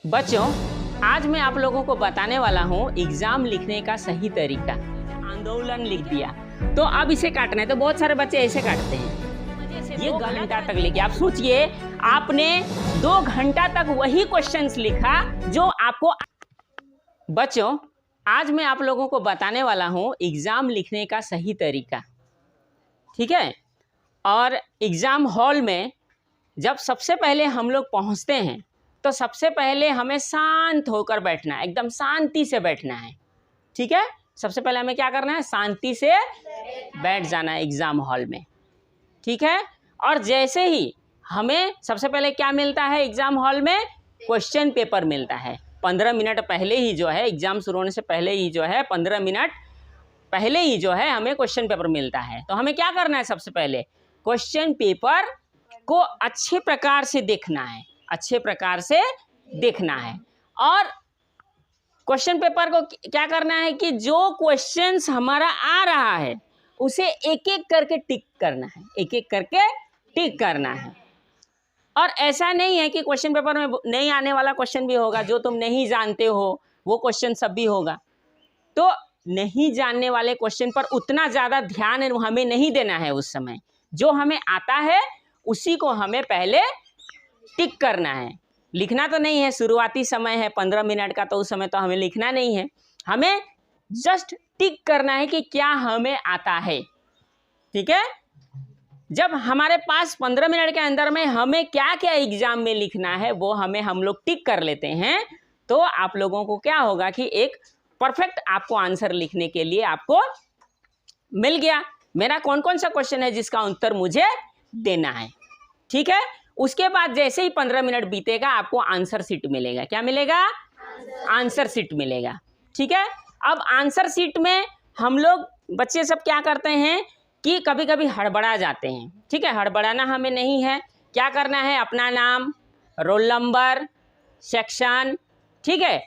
बच्चों, आज मैं आप लोगों को बताने वाला हूँ एग्जाम लिखने का सही तरीका। आंदोलन लिख दिया तो अब इसे काटना है, तो बहुत सारे बच्चे ऐसे काटते हैं। ये 2 घंटा तक लिखे। आप सोचिए, आपने 2 घंटा तक वही क्वेश्चंस लिखा जो आपको। बच्चों, आज मैं आप लोगों को बताने वाला हूँ एग्जाम लिखने का सही तरीका, ठीक है। और एग्जाम हॉल में जब सबसे पहले हम लोग पहुँचते हैं तो सबसे पहले हमें शांत होकर बैठना है, एकदम शांति से बैठना है, ठीक है। सबसे पहले हमें क्या करना है, शांति से बैठ जाना है एग्ज़ाम हॉल में, ठीक है। और जैसे ही हमें सबसे पहले क्या मिलता है एग्ज़ाम हॉल में, क्वेश्चन पेपर मिलता है। 15 मिनट पहले ही जो है, एग्ज़ाम शुरू होने से पहले ही जो है, 15 मिनट पहले ही जो है हमें क्वेश्चन पेपर मिलता है। तो हमें क्या करना है, सबसे पहले क्वेश्चन पेपर को अच्छे प्रकार से देखना है, अच्छे प्रकार से देखना है। और क्वेश्चन पेपर को क्या करना है कि जो क्वेश्चंस हमारा आ रहा है उसे एक एक करके टिक करना है, एक एक करके टिक करना है। और ऐसा नहीं है कि क्वेश्चन पेपर में नहीं आने वाला क्वेश्चन भी होगा, जो तुम नहीं जानते हो वो क्वेश्चन सब भी होगा। तो नहीं जानने वाले क्वेश्चन पर उतना ज़्यादा ध्यान हमें नहीं देना है। उस समय जो हमें आता है उसी को हमें पहले टिक करना है। लिखना तो नहीं है, शुरुआती समय है 15 मिनट का, तो उस समय तो हमें लिखना नहीं है, हमें जस्ट टिक करना है कि क्या हमें आता है, ठीक है। जब हमारे पास 15 मिनट के अंदर में हमें क्या क्या एग्जाम में लिखना है वो हम लोग टिक कर लेते हैं, तो आप लोगों को क्या होगा कि एक परफेक्ट आपको आंसर लिखने के लिए आपको मिल गया। मेरा कौन कौन सा क्वेश्चन है जिसका उत्तर मुझे देना है, ठीक है। उसके बाद जैसे ही 15 मिनट बीतेगा आपको आंसर शीट मिलेगा। क्या मिलेगा? आंसर शीट मिलेगा, ठीक है। अब आंसर शीट में हम लोग बच्चे सब क्या करते हैं कि कभी कभी हड़बड़ा जाते हैं, ठीक है। हड़बड़ाना हमें नहीं है। क्या करना है, अपना नाम, रोल नंबर, सेक्शन, ठीक है,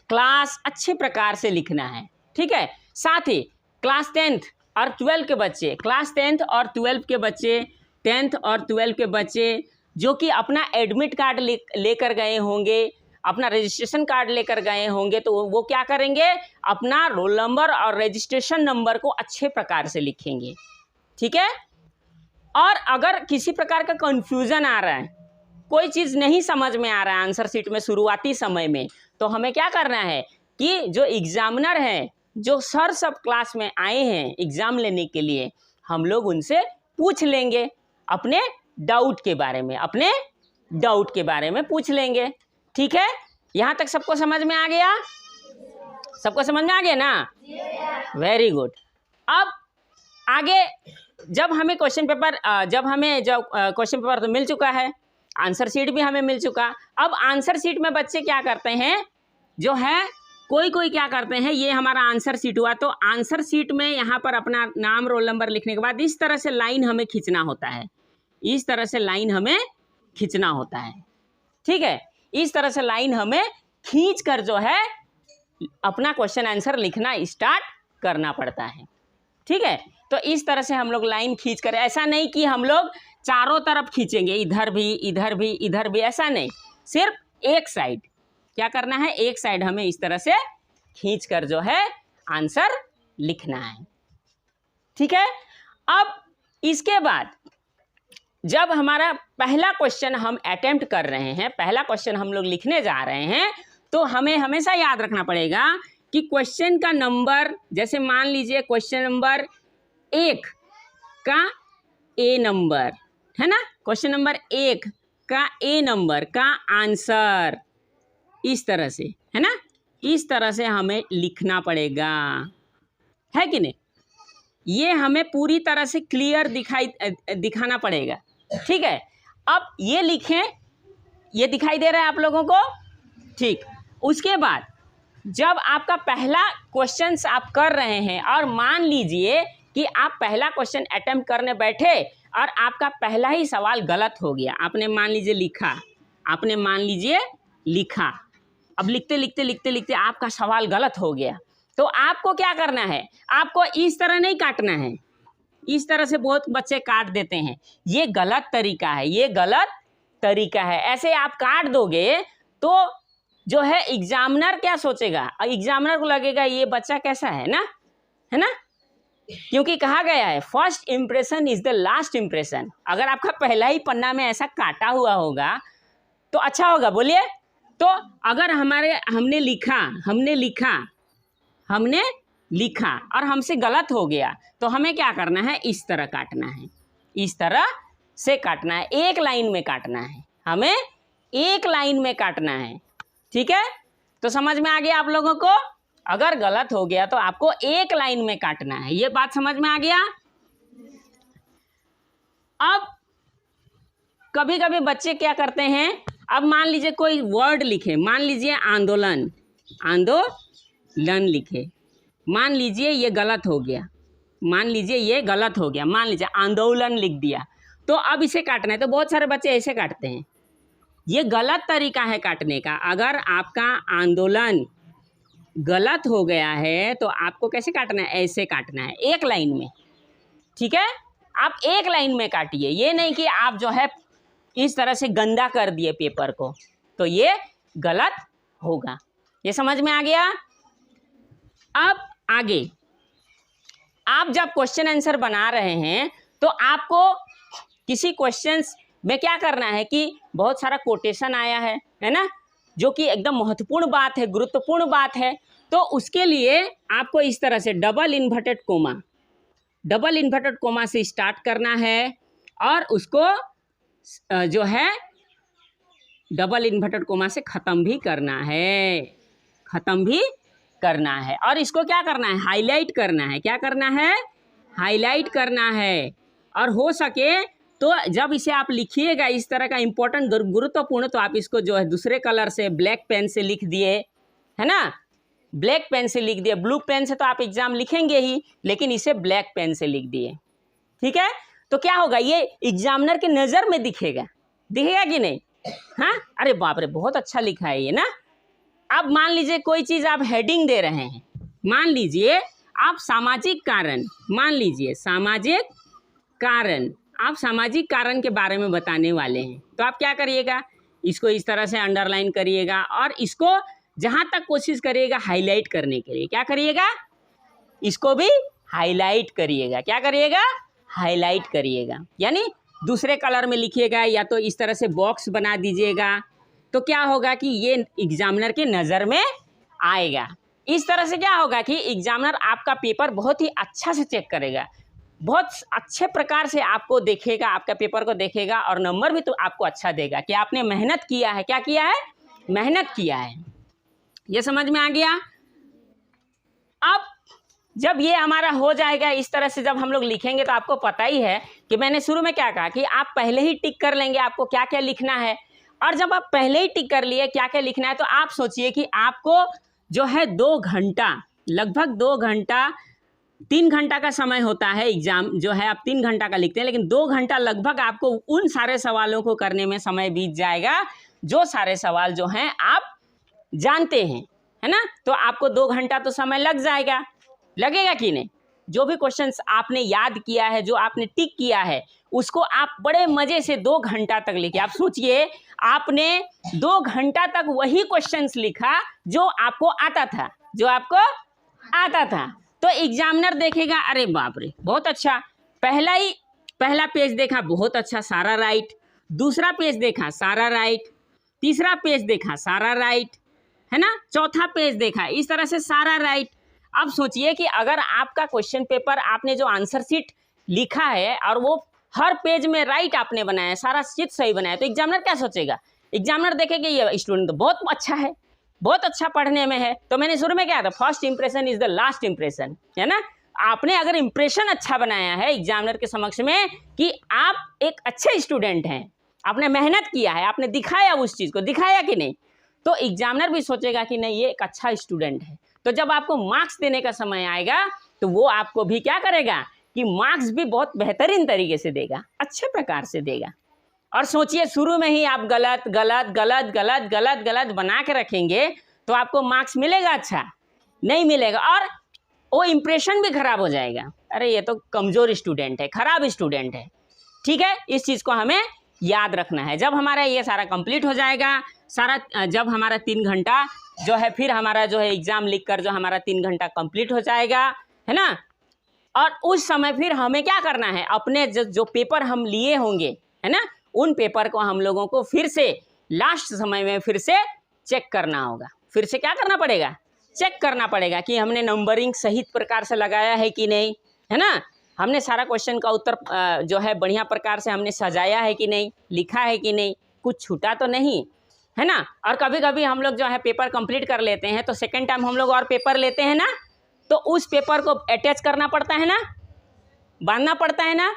क्लास अच्छे प्रकार से लिखना है, ठीक है। साथ ही क्लास 10th और 12 के बच्चे, क्लास 10th और 12 के बच्चे, 10th और 12 के बच्चे जो कि अपना एडमिट कार्ड लेकर गए होंगे, अपना रजिस्ट्रेशन कार्ड लेकर गए होंगे, तो वो क्या करेंगे, अपना रोल नंबर और रजिस्ट्रेशन नंबर को अच्छे प्रकार से लिखेंगे, ठीक है। और अगर किसी प्रकार का कंफ्यूजन आ रहा है, कोई चीज़ नहीं समझ में आ रहा है आंसर शीट में शुरुआती समय में, तो हमें क्या करना है कि जो एग्जामिनर हैं, जो सर सब क्लास में आए हैं एग्ज़ाम लेने के लिए, हम लोग उनसे पूछ लेंगे अपने डाउट के बारे में, अपने डाउट के बारे में पूछ लेंगे, ठीक है। यहाँ तक सबको समझ में आ गया? सबको समझ में आ गया ना? Very good. अब आगे जब हमें क्वेश्चन पेपर क्वेश्चन पेपर तो मिल चुका है, आंसर शीट भी हमें मिल चुका। अब आंसर शीट में बच्चे क्या करते हैं, जो है कोई क्या करते हैं, ये हमारा आंसर शीट हुआ, तो आंसर शीट में यहाँ पर अपना नाम, रोल नंबर लिखने के बाद इस तरह से लाइन हमें खींचना होता है, इस तरह से लाइन हमें खींचना होता है, ठीक है। इस तरह से लाइन हमें खींच कर जो है अपना क्वेश्चन आंसर लिखना स्टार्ट करना पड़ता है, ठीक है। तो इस तरह से हम लोग लाइन खींच कर, ऐसा नहीं कि हम लोग चारों तरफ खींचेंगे, इधर भी इधर भी इधर भी, ऐसा नहीं, सिर्फ एक साइड। क्या करना है, एक साइड हमें इस तरह से खींच कर जो है आंसर लिखना है, ठीक है। अब इसके बाद जब हमारा पहला क्वेश्चन हम अटेम्प्ट कर रहे हैं, पहला क्वेश्चन हम लोग लिखने जा रहे हैं, तो हमें हमेशा याद रखना पड़ेगा कि क्वेश्चन का नंबर, जैसे मान लीजिए क्वेश्चन नंबर 1 का ए नंबर है ना, क्वेश्चन नंबर 1 का ए नंबर का आंसर इस तरह से है ना, इस तरह से हमें लिखना पड़ेगा, है कि नहीं। ये हमें पूरी तरह से क्लियर दिखाना पड़ेगा, ठीक है। अब ये लिखें, ये दिखाई दे रहा है आप लोगों को, ठीक। उसके बाद जब आपका पहला क्वेश्चन आप कर रहे हैं और मान लीजिए कि आप पहला क्वेश्चन अटेम्प्ट करने बैठे और आपका पहला ही सवाल गलत हो गया, आपने मान लीजिए लिखा, अब लिखते लिखते आपका सवाल गलत हो गया, तो आपको क्या करना है, आपको इस तरह नहीं काटना है, इस तरह से बहुत बच्चे काट देते हैं, ये गलत तरीका है, ये गलत तरीका है। ऐसे आप काट दोगे तो जो है एग्जामिनर क्या सोचेगा, एग्जामिनर को लगेगा ये बच्चा कैसा है ना, क्योंकि कहा गया है first impression is the last impression. अगर आपका पहला ही पन्ना में ऐसा काटा हुआ होगा तो अच्छा होगा, बोलिए। तो अगर हमने लिखा और हमसे गलत हो गया तो हमें क्या करना है, इस तरह काटना है, इस तरह से काटना है, एक लाइन में काटना है, हमें एक लाइन में काटना है। ठीक है, तो समझ में आ गया आप लोगों को? अगर गलत हो गया तो आपको एक लाइन में काटना है, ये बात समझ में आ गया। अब कभी कभी बच्चे क्या करते हैं, अब मान लीजिए कोई वर्ड लिखे, मान लीजिए आंदोलन लिखे, मान लीजिए ये गलत हो गया, मान लीजिए आंदोलन लिख दिया, तो अब इसे काटना है। तो बहुत सारे बच्चे ऐसे काटते हैं, ये गलत तरीका है काटने का। अगर आपका आंदोलन गलत हो गया है तो आपको कैसे काटना है, ऐसे काटना है, एक लाइन में। ठीक है, आप एक लाइन में काटिए, ये नहीं कि आप जो है इस तरह से गंदा कर दिए पेपर को, तो ये गलत होगा। ये समझ में आ गया? अब आगे आप जब क्वेश्चन आंसर बना रहे हैं तो आपको किसी क्वेश्चंस में क्या करना है कि बहुत सारा कोटेशन आया है ना, जो कि एकदम महत्वपूर्ण बात है, गुरुत्वपूर्ण बात है, तो उसके लिए आपको इस तरह से डबल इन्वर्टेड कोमा से स्टार्ट करना है और उसको जो है डबल इन्वर्टेड कोमा से ख़त्म भी करना है, और इसको क्या करना है, हाईलाइट करना है। क्या करना है, हाईलाइट करना है। और हो सके तो जब इसे आप लिखिएगा इस तरह का इम्पोर्टेंट गुरुत्वपूर्ण, तो आप इसको जो है दूसरे कलर से ब्लैक पेन से लिख दिए, है ना, ब्लैक पेन से लिख दिए। ब्लू पेन से तो आप एग्जाम लिखेंगे ही, लेकिन इसे ब्लैक पेन से लिख दिए। ठीक है, तो क्या होगा, ये एग्जामिनर के नज़र में दिखेगा कि नहीं? हाँ, अरे बाप रे, बहुत अच्छा लिखा है ये ना। अब मान लीजिए कोई चीज़ आप हेडिंग दे रहे हैं, मान लीजिए आप सामाजिक कारण, आप सामाजिक कारण के बारे में बताने वाले हैं, तो आप क्या करिएगा, इसको इस तरह से अंडरलाइन करिएगा और इसको जहाँ तक कोशिश करिएगा हाईलाइट करने के लिए। क्या करिएगा, इसको भी हाईलाइट करिएगा। क्या करिएगा, हाईलाइट करिएगा, यानी दूसरे कलर में लिखिएगा, या तो इस तरह से बॉक्स बना दीजिएगा, तो क्या होगा कि ये एग्जामिनर के नज़र में आएगा। इस तरह से क्या होगा कि एग्जामिनर आपका पेपर बहुत ही अच्छा से चेक करेगा, बहुत अच्छे प्रकार से आपको देखेगा, आपका पेपर को देखेगा, और नंबर भी तो आपको अच्छा देगा कि आपने मेहनत किया है। क्या किया है, मेहनत किया है। ये समझ में आ गया? अब जब ये हमारा हो जाएगा इस तरह से, जब हम लोग लिखेंगे तो आपको पता ही है कि मैंने शुरू में क्या कहा कि आप पहले ही टिक कर लेंगे आपको क्या क्या लिखना है। और जब आप पहले ही टिक कर लिए क्या क्या लिखना है, तो आप सोचिए कि आपको जो है 2 घंटा, लगभग 2 घंटा, 3 घंटा का समय होता है एग्जाम जो है, आप 3 घंटा का लिखते हैं, लेकिन 2 घंटा लगभग आपको उन सारे सवालों को करने में समय बीत जाएगा जो सारे सवाल जो हैं आप जानते हैं, है ना। तो आपको 2 घंटा तो समय लग जाएगा, लगेगा कि नहीं? जो भी क्वेश्चंस आपने याद किया है, जो आपने टिक किया है, उसको आप बड़े मज़े से 2 घंटा तक लिखे। आप सोचिए, आपने 2 घंटा तक वही क्वेश्चंस लिखा जो आपको आता था, तो एग्जामिनर देखेगा, अरे बाप रे बहुत अच्छा, पहला पेज देखा बहुत अच्छा, सारा राइट, दूसरा पेज देखा सारा राइट, तीसरा पेज देखा सारा राइट, है ना, चौथा पेज देखा, इस तरह से सारा राइट। अब सोचिए कि अगर आपका क्वेश्चन पेपर, आपने जो आंसर शीट लिखा है और वो हर पेज में राइट आपने बनाया, सारा शीट सही बनाया, तो एग्जामिनर क्या सोचेगा? एग्जामिनर देखेगा ये स्टूडेंट तो बहुत अच्छा है, बहुत अच्छा पढ़ने में है। तो मैंने शुरू में क्या था, first impression is the last impression, है ना। आपने अगर इंप्रेशन अच्छा बनाया है एग्जामिनर के समक्ष में कि आप एक अच्छे स्टूडेंट हैं, आपने मेहनत किया है, आपने दिखाया, उस चीज़ को दिखाया कि नहीं, तो एग्जामिनर भी सोचेगा कि नहीं ये एक अच्छा स्टूडेंट है। तो जब आपको मार्क्स देने का समय आएगा तो वो आपको भी क्या करेगा कि मार्क्स भी बहुत बेहतरीन तरीके से देगा, अच्छे प्रकार से देगा। और सोचिए, शुरू में ही आप गलत गलत गलत गलत गलत गलत बना के रखेंगे तो आपको मार्क्स मिलेगा? अच्छा नहीं मिलेगा, और वो इम्प्रेशन भी खराब हो जाएगा, अरे ये तो कमज़ोर स्टूडेंट है, खराब स्टूडेंट है। ठीक है, इस चीज़ को हमें याद रखना है। जब हमारा ये सारा कंप्लीट हो जाएगा, जब हमारा 3 घंटा जो है, फिर हमारा जो है एग्ज़ाम लिख कर जो हमारा 3 घंटा कंप्लीट हो जाएगा, है ना। और उस समय फिर हमें क्या करना है, अपने जो पेपर हम लिए होंगे, है ना, उन पेपर को हम लोगों को फिर से लास्ट समय में फिर से चेक करना होगा। फिर से क्या करना पड़ेगा, चेक करना पड़ेगा कि हमने नंबरिंग सही प्रकार से लगाया है कि नहीं, है ना, हमने सारा क्वेश्चन का उत्तर जो है बढ़िया प्रकार से हमने सजाया है कि नहीं, लिखा है कि नहीं, कुछ छूटा तो नहीं, है ना। और कभी कभी हम लोग जो है पेपर कंप्लीट कर लेते हैं तो सेकेंड टाइम हम लोग और पेपर लेते हैं ना, तो उस पेपर को अटैच करना पड़ता है ना, बांधना पड़ता है ना।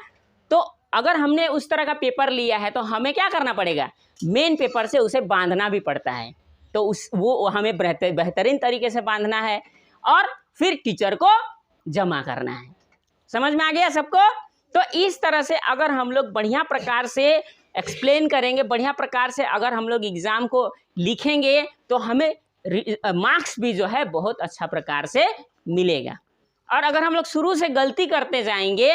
तो अगर हमने उस तरह का पेपर लिया है तो हमें क्या करना पड़ेगा, मेन पेपर से उसे बांधना भी पड़ता है। तो वो हमें बेहतरीन तरीके से बांधना है और फिर टीचर को जमा करना है। समझ में आ गया सबको। तो इस तरह से अगर हम लोग बढ़िया प्रकार से एक्सप्लेन करेंगे, बढ़िया प्रकार से अगर हम लोग एग्ज़ाम को लिखेंगे तो हमें मार्क्स भी जो है बहुत अच्छा प्रकार से मिलेगा। और अगर हम लोग शुरू से गलती करते जाएंगे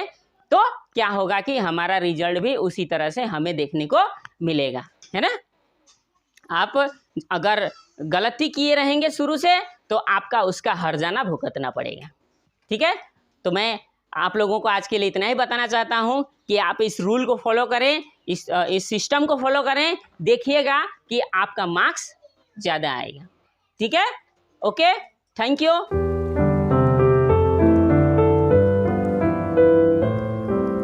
तो क्या होगा कि हमारा रिजल्ट भी उसी तरह से हमें देखने को मिलेगा, है ना। आप अगर गलती किए रहेंगे शुरू से तो आपका उसका हर्जाना भुगतना पड़ेगा। ठीक है, तो मैं आप लोगों को आज के लिए इतना ही बताना चाहता हूँ कि आप इस रूल को फॉलो करें, इस सिस्टम को फॉलो करें, देखिएगा कि आपका मार्क्स ज़्यादा आएगा। ठीक है, ओके, थैंक यू।